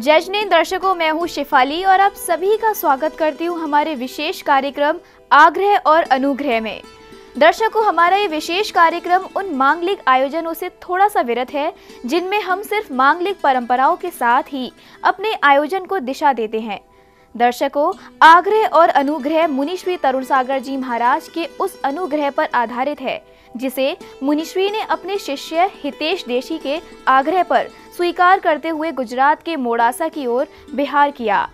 जजनीन दर्शकों, मैं हूँ शिफाली और आप सभी का स्वागत करती हूँ हमारे विशेष कार्यक्रम आग्रह और अनुग्रह में। दर्शकों, हमारा ये विशेष कार्यक्रम उन मांगलिक आयोजनों से थोड़ा सा विरत है जिनमें हम सिर्फ मांगलिक परंपराओं के साथ ही अपने आयोजन को दिशा देते हैं। दर्शकों, आग्रह और अनुग्रह मुनिश्री तरुण सागर जी महाराज के उस अनुग्रह पर आधारित है जिसे मुनिश्री ने अपने शिष्य हितेश देशी के आग्रह पर स्वीकार करते हुए गुजरात के मोडासा की ओर बिहार किया।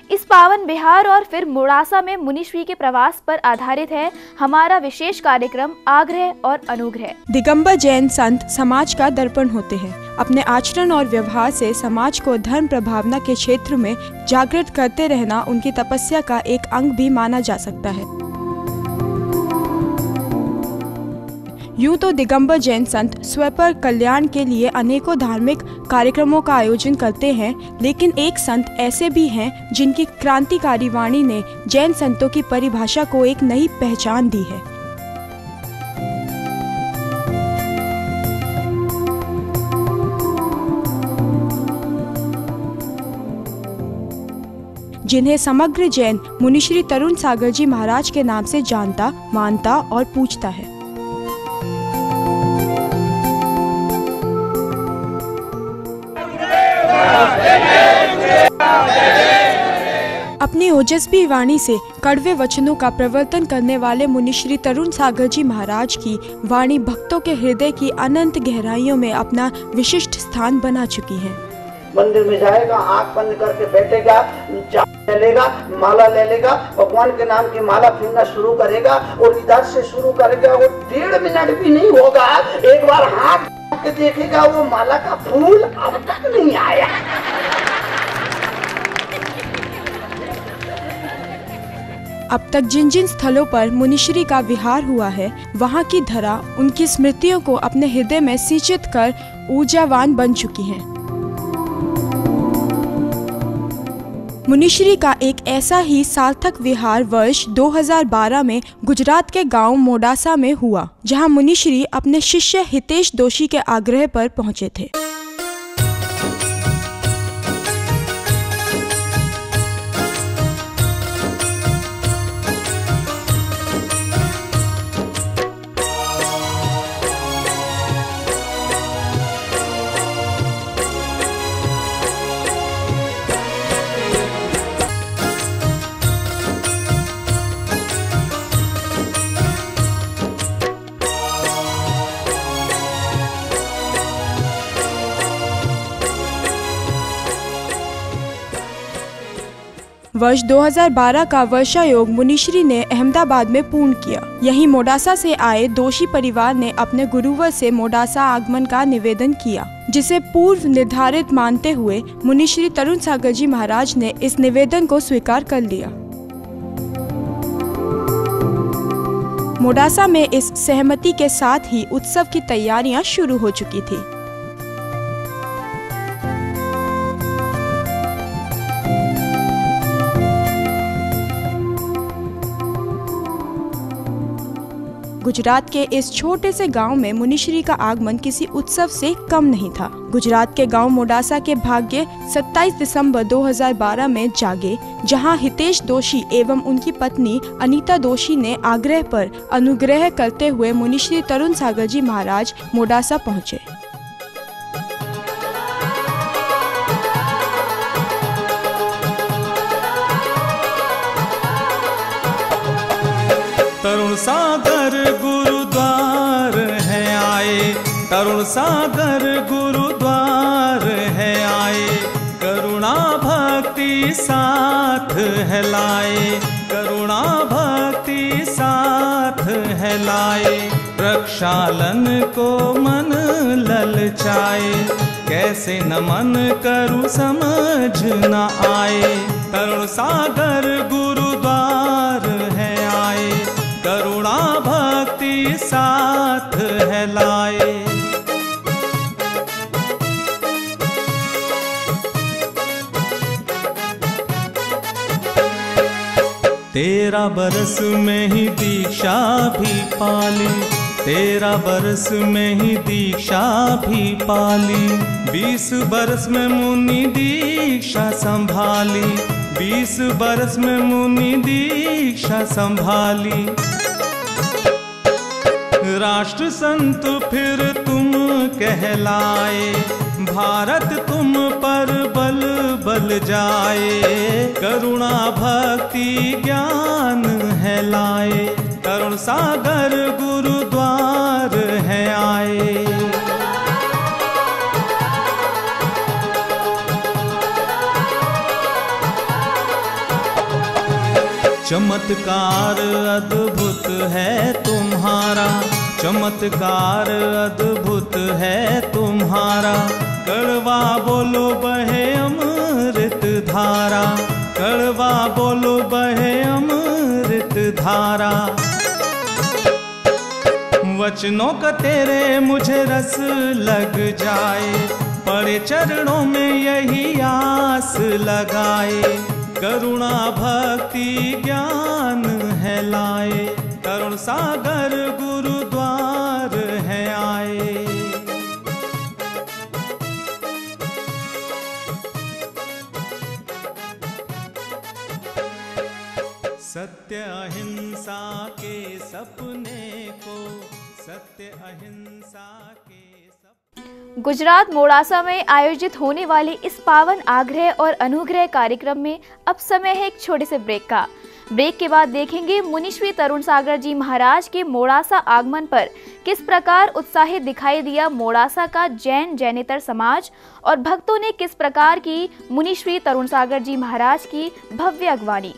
इस पावन बिहार और फिर मोडासा में मुनिश्री के प्रवास पर आधारित है हमारा विशेष कार्यक्रम आग्रह और अनुग्रह। दिगंबर जैन संत समाज का दर्पण होते हैं। अपने आचरण और व्यवहार से समाज को धर्म प्रभावना के क्षेत्र में जागृत करते रहना उनकी तपस्या का एक अंग भी माना जा सकता है। यूं तो दिगंबर जैन संत स्वपर कल्याण के लिए अनेकों धार्मिक कार्यक्रमों का आयोजन करते हैं, लेकिन एक संत ऐसे भी हैं जिनकी क्रांतिकारी वाणी ने जैन संतों की परिभाषा को एक नई पहचान दी है। जिन्हें समग्र जैन मुनिश्री तरुण सागर जी महाराज के नाम से जानता, मानता और पूजता है। अपनी ओजस्वी वाणी से कड़वे वचनों का प्रवर्तन करने वाले मुनिश्री तरुण सागर जी महाराज की वाणी भक्तों के हृदय की अनंत गहराइयों में अपना विशिष्ट स्थान बना चुकी है। मंदिर में जाएगा, आंख बंद करके बैठेगा, चाय ले लेगा, माला ले लेगा, भगवान के नाम की माला फिरना शुरू करेगा और इधर से शुरू करेगा। वो 1.5 मिनट भी नहीं होगा, एक बार हाथ के देखेगा, वो माला का फूल अब तक नहीं आया। अब तक जिन जिन स्थलों पर मुनिश्री का विहार हुआ है, वहाँ की धरा उनकी स्मृतियों को अपने हृदय में सिंचित कर ऊर्जावान बन चुकी है। मुनिश्री का एक ऐसा ही सार्थक विहार वर्ष 2012 में गुजरात के गांव मोडासा में हुआ, जहां मुनिश्री अपने शिष्य हितेश दोशी के आग्रह पर पहुंचे थे। वर्ष 2012 का वर्षा योग मुनिश्री ने अहमदाबाद में पूर्ण किया। यहीं मोडासा से आए दोशी परिवार ने अपने गुरुवर से मोडासा आगमन का निवेदन किया, जिसे पूर्व निर्धारित मानते हुए मुनिश्री तरुण सागर जी महाराज ने इस निवेदन को स्वीकार कर लिया। मोडासा में इस सहमति के साथ ही उत्सव की तैयारियां शुरू हो चुकी थी। गुजरात के इस छोटे से गांव में मुनिश्री का आगमन किसी उत्सव से कम नहीं था। गुजरात के गांव मोडासा के भाग्य 27 दिसंबर 2012 में जागे, जहां हितेश दोशी एवं उनकी पत्नी अनीता दोशी ने आग्रह पर अनुग्रह करते हुए मुनिश्री तरुण सागर जी महाराज मोडासा पहुंचे। तरुण सागर गुरुद्वार है आए, तरुण सागर गुरुद्वार है आए, करुणा भक्ति साथ है लाए, करुणा भक्ति साथ है लाए, प्रक्षालन को मन ललचाए, कैसे नमन करूं समझ न आए। तरुण सागर गुरुद्वार है आए, करुणा भक्ति साथ है लाए। 13 बरस में ही दीक्षा भी पाली, 13 बरस में ही दीक्षा भी पाली, 20 बरस में मुनि दीक्षा संभाली, 20 बरस में मुनि दीक्षा संभाली। राष्ट्र संत फिर तुम कहलाए, भारत तुम पर बल बल जाए, करुणा भक्ति ज्ञान है लाए, करुण सागर गुरुद्वार है आए। चमत्कार अद्भुत है तुम्हारा, चमत्कार अद्भुत है तुम्हारा, कड़वा बोलो बहे अमृत धारा, कड़वा बोलो बहे अमृत धारा। वचनों का तेरे मुझे रस लग जाए, पड़े चरणों में यही आस लगाए, करुणा भक्ति ज्ञान है लाए, करुण सागर गुरुद्वार है आए। सत्य अहिंसा के सपने को, सत्य अहिंसा के गुजरात मोड़ासा में आयोजित होने वाले इस पावन आग्रह और अनुग्रह कार्यक्रम में अब समय है एक छोटे से ब्रेक का। ब्रेक के बाद देखेंगे मुनिश्री तरुण सागर जी महाराज के मोड़ासा आगमन पर किस प्रकार उत्साहित दिखाई दिया मोड़ासा का जैनेतर समाज, और भक्तों ने किस प्रकार की मुनिश्री तरुण सागर जी महाराज की भव्य अगवानी।